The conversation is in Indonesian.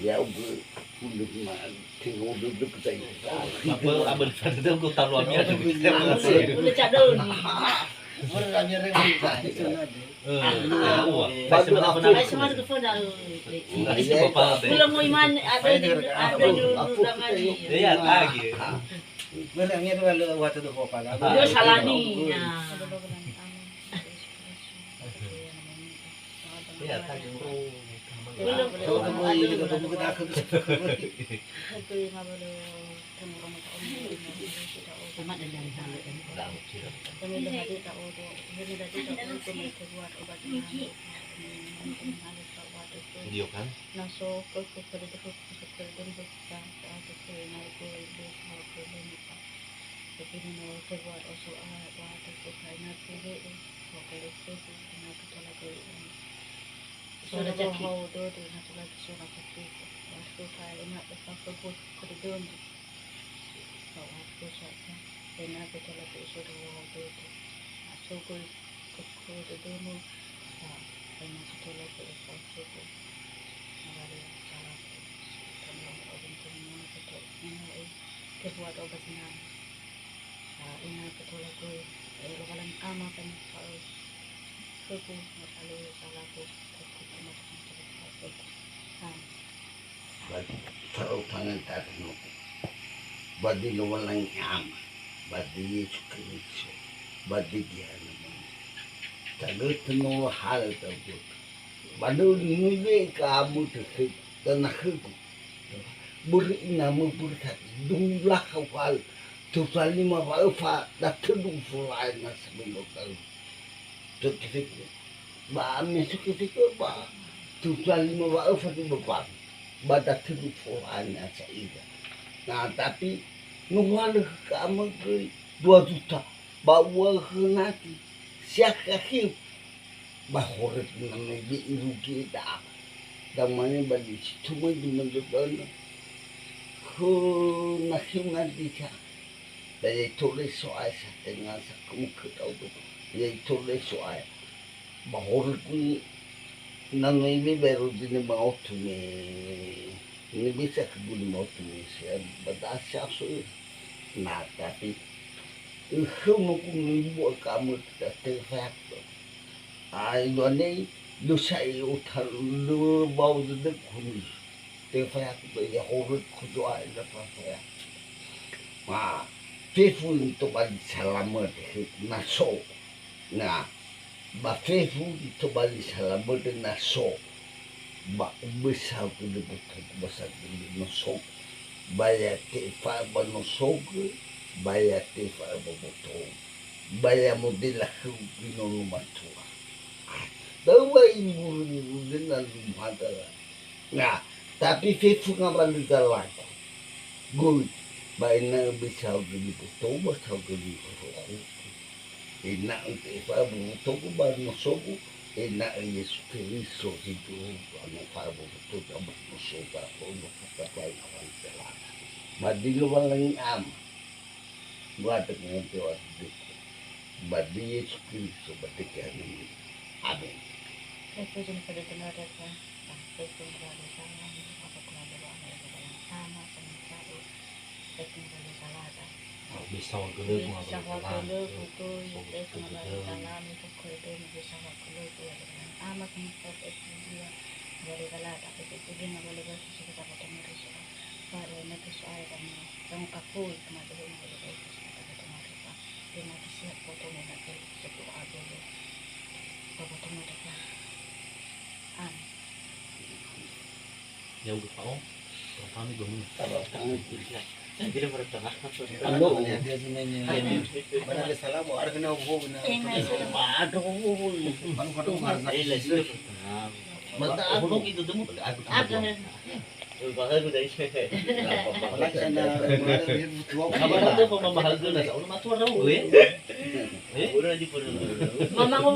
Ya udah mah tinggal duduk saya. Abang sadar ko taluannya ada di Udah cadel nih. Kami rengga itu nade. Pasti Ay, mana sama ke phone dah. Bapak. Belum mau iman ada di undangan. Iya, lagi. Merengga itu kalau waktu itu pala. Dia salah nih. Iya, lagi. Belum. Kalau kamu ini kita tunggu aku. Sama dan dari hal ini. Kami dah ada tahu tu, kami dah tahu tu mereka buat obat ini. Video kan? Naso ke pada tu ke dan kita ada ke naik ke itu ini. Tapi ni mereka buat oso buat tu kerana tu kalau itu nak kita lagi. Sudah jadi. How do tu nak lagi surat tu. Waktu saya nak pasal pun kedua ni. Waktu saya Ena kita lagi suruh waktu itu, masuk ke demo, ena kita lagi waktu itu, ada cara tentang orang tua kita, kita buat obat senang, ena kita lagi, kalau ama kan kalau suku kalau salah tu, kita macam Tahu tangan tadi, badi lawan ama. Badi Yesus Kristus, badi dia naman. Tagot no hal tagot. Badu nube kamu terhit dan nakut. Beri nama berkat dumlah kawal. Tuhan lima bawa dah terdung fulai nasi belokal. Terkait ba mesuk itu ba. Tuhan lima bawa di bapak. Badak terdung fulai nasi ida. Nah tapi Nuwala kamu ke 2 juta bawa ke nanti siapa hiu bahwa nama biru kita damanya bagi cuma di mendoan ke nasi nanti cah dari tulis soal setengah kamu ketahu tu dari tulis soal bahwa nama ini baru di mau tu ini bisa kebun mau tu saya berdasar soal Nah, tapi kamu membuat kamu terfak. Ini dosa itu terlalu bau dedek kumis. Terfak ya horut kudoa itu apa? Nah, fefu itu bagi selamat naso. Nah, fefu itu bagi selamat naso. Besar tu betul besar tu naso. Baya tefa banosog, baya tefa baboto, baya modela hubino lumatua. Dawa ibu dengan lumada. Nah, tapi fefu ngamal dalaku. Good, baya na bisa gini beto, bisa gini rohu. Ina tefa baboto banosog, ina Yesus Kristus itu ano para baboto banosog ako kapatay ko. Badi walang buat dengan Tuhan badi Yesus Kristus badi kami amin. Itu jenis pada tenaga kan, itu berada salah, apa tenaga berada sama mencari, itu berada salah kan. Bisa waktu Bisa waktu itu itu berada salah, itu kode bisa waktu itu dengan amat mencapai dia dari salah, tapi itu dia nggak boleh bersuci kita pada mereka. Para nato soal kamu kapul kemana boleh bersuci kita pada mereka. Dia nanti siap foto mereka satu aja foto mereka. Yang berapa? Kami belum. Kalau tangan Jadi bertengah. Ano dia sebenarnya. Mana salah mau ada kena hubung na. aduh Baru marah. mata Aku aku itu temu ada. Mahal ko dahil siya. Wala siya na Kabar itu kung mamahal ko na sa ulo matuwa raw eh. Puro na di puro. Mama ko